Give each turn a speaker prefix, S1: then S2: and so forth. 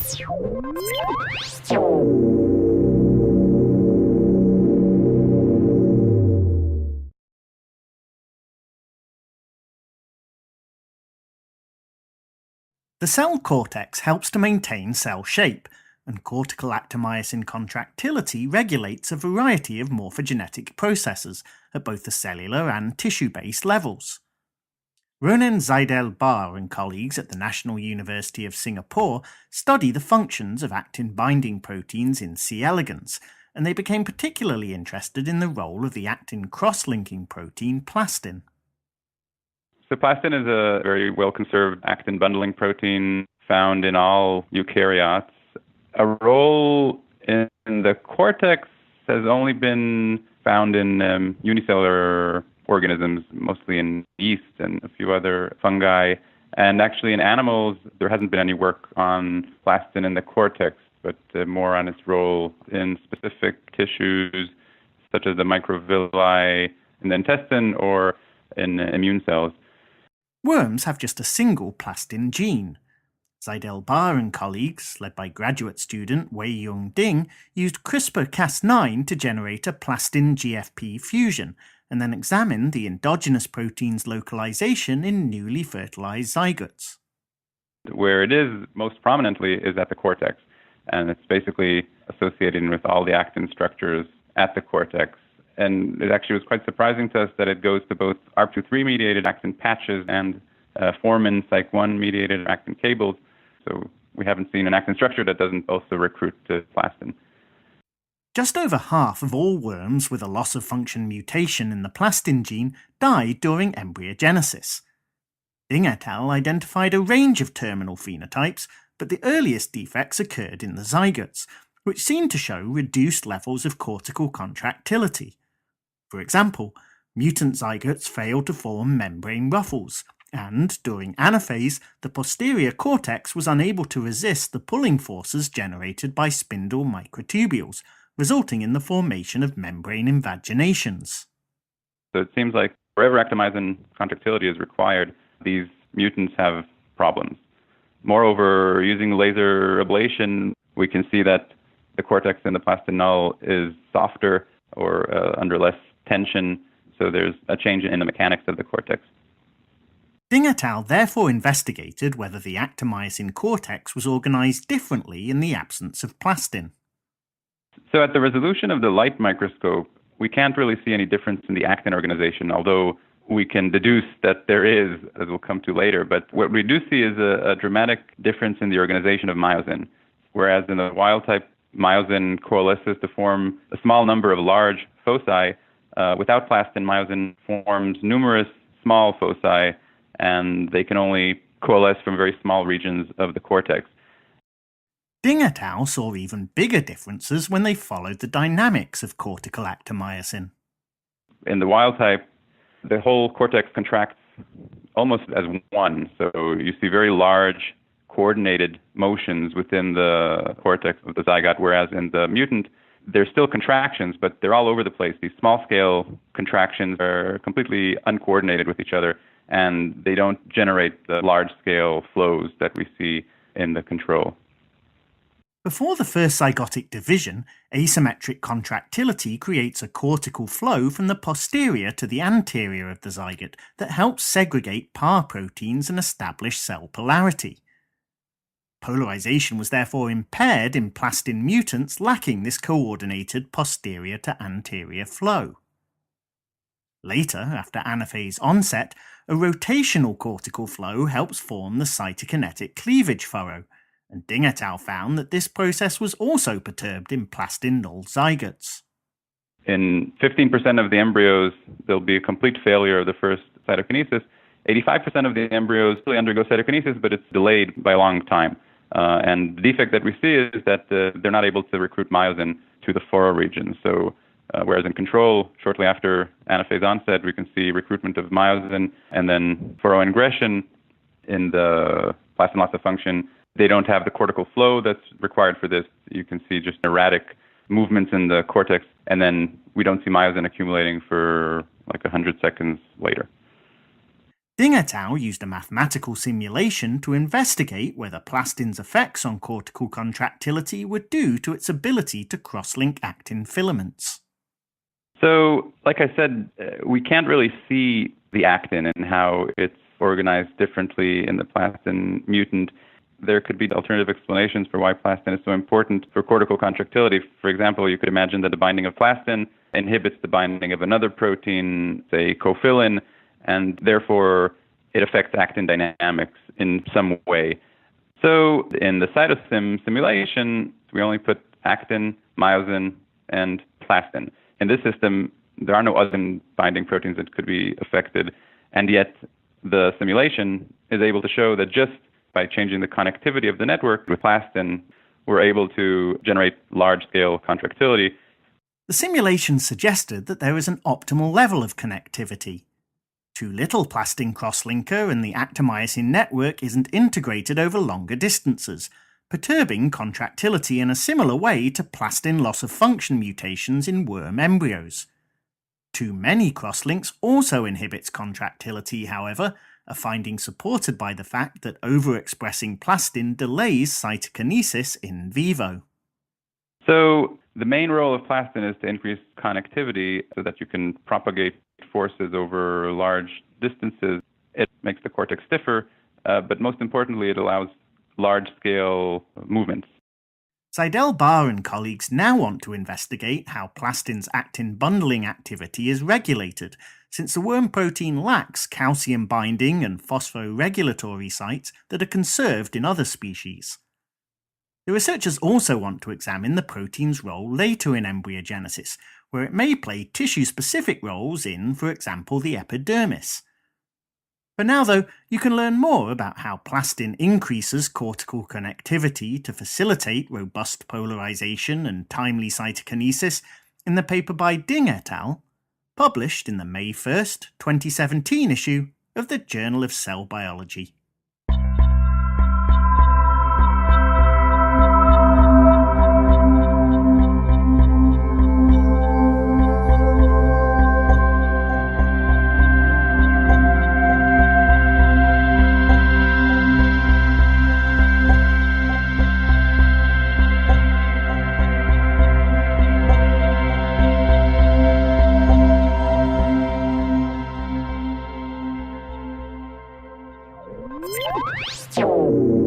S1: The cell cortex helps to maintain cell shape, and cortical actomyosin contractility regulates a variety of morphogenetic processes at both the cellular and tissue-based levels. Ronen Zaidel-Bar and colleagues at the National University of Singapore study the functions of actin-binding proteins in C. elegans, and they became particularly interested in the role of the actin-crosslinking protein plastin.
S2: So plastin is a very well-conserved actin bundling protein found in all eukaryotes. A role in the cortex has only been found in unicellular organisms, mostly in yeast and a few other fungi. And actually in animals, there hasn't been any work on plastin in the cortex, but more on its role in specific tissues, such as the microvilli in the intestine or in immune cells.
S1: Worms have just a single plastin gene. Zaidel-Bar and colleagues, led by graduate student Wei-Yung Ding, used CRISPR-Cas9 to generate a plastin-GFP fusion, and then examined the endogenous protein's localization in newly fertilized zygotes.
S2: Where it is most prominently is at the cortex, and it's basically associated with all the actin structures at the cortex. And it actually was quite surprising to us that it goes to both ARP23-mediated actin patches and formin Psych1-mediated actin cables. So we haven't seen an actin structure that doesn't also recruit to plastin.
S1: Just over half of all worms with a loss-of-function mutation in the plastin gene died during embryogenesis. Ding et al. Identified a range of terminal phenotypes, but the earliest defects occurred in the zygotes, which seemed to show reduced levels of cortical contractility. For example, mutant zygotes failed to form membrane ruffles, and during anaphase, the posterior cortex was unable to resist the pulling forces generated by spindle microtubules, resulting in the formation of membrane invaginations.
S2: So it seems like wherever actomyosin contractility is required, these mutants have problems. Moreover, using laser ablation, we can see that the cortex in the plastin null is softer or under less tension, so there's a change in the mechanics of the cortex.
S1: Ding et al. Therefore investigated whether the actomyosin cortex was organized differently in the absence of plastin.
S2: So at the resolution of the light microscope, we can't really see any difference in the actin organization, although we can deduce that there is, as we'll come to later. But what we do see is a dramatic difference in the organization of myosin, whereas in the wild-type myosin coalesces to form a small number of large foci. Without plastin, myosin forms numerous small foci, and they can only coalesce from very small regions of the cortex.
S1: Ding et al. Saw even bigger differences when they followed the dynamics of cortical actomyosin.
S2: In the wild type, the whole cortex contracts almost as one. So you see very large coordinated motions within the cortex of the zygote, whereas in the mutant, there's still contractions, but they're all over the place. These small-scale contractions are completely uncoordinated with each other, and they don't generate the large-scale flows that we see in the control.
S1: Before the first zygotic division, asymmetric contractility creates a cortical flow from the posterior to the anterior of the zygote that helps segregate PAR proteins and establish cell polarity. Polarization was therefore impaired in plastin mutants lacking this coordinated posterior to anterior flow. Later, after anaphase onset, a rotational cortical flow helps form the cytokinetic cleavage furrow, and Ding et al. Found that this process was also perturbed in plastin null zygotes.
S2: In 15% of the embryos, there'll be a complete failure of the first cytokinesis. 85% of the embryos really undergo cytokinesis, but it's delayed by a long time. And the defect that we see is that they're not able to recruit myosin to the furrow region. So whereas in control, shortly after anaphase onset, we can see recruitment of myosin, and then furrow ingression in the plastin loss of function, they don't have the cortical flow that's required for this. You can see just erratic movements in the cortex, and then we don't see myosin accumulating for like 100 seconds later.
S1: Ding et al. Used a mathematical simulation to investigate whether plastin's effects on cortical contractility were due to its ability to cross-link actin filaments.
S2: So, like I said, we can't really see the actin and how it's organized differently in the plastin mutant. There could be alternative explanations for why plastin is so important for cortical contractility. For example, you could imagine that the binding of plastin inhibits the binding of another protein, say cofilin, and therefore it affects actin dynamics in some way. So in the cytosim simulation, we only put actin, myosin, and plastin. In this system, there are no other binding proteins that could be affected, and yet the simulation is able to show that just by changing the connectivity of the network with plastin, we're able to generate large-scale contractility.
S1: The simulation suggested that there is an optimal level of connectivity. Too little plastin crosslinker and the actomyosin network isn't integrated over longer distances, perturbing contractility in a similar way to plastin loss-of-function mutations in worm embryos. Too many crosslinks also inhibits contractility, however, a finding supported by the fact that overexpressing plastin delays cytokinesis in vivo.
S2: So the main role of plastin is to increase connectivity so that you can propagate forces over large distances. It makes the cortex stiffer, but most importantly, it allows large-scale movements.
S1: Zaidel-Bar and colleagues now want to investigate how plastin's actin bundling activity is regulated, since the worm protein lacks calcium binding and phosphoregulatory sites that are conserved in other species. The researchers also want to examine the protein's role later in embryogenesis, where it may play tissue-specific roles in, for example, the epidermis. For now, though, you can learn more about how plastin increases cortical connectivity to facilitate robust polarization and timely cytokinesis in the paper by Ding et al., published in the May 1st, 2017 issue of the Journal of Cell Biology.
S3: You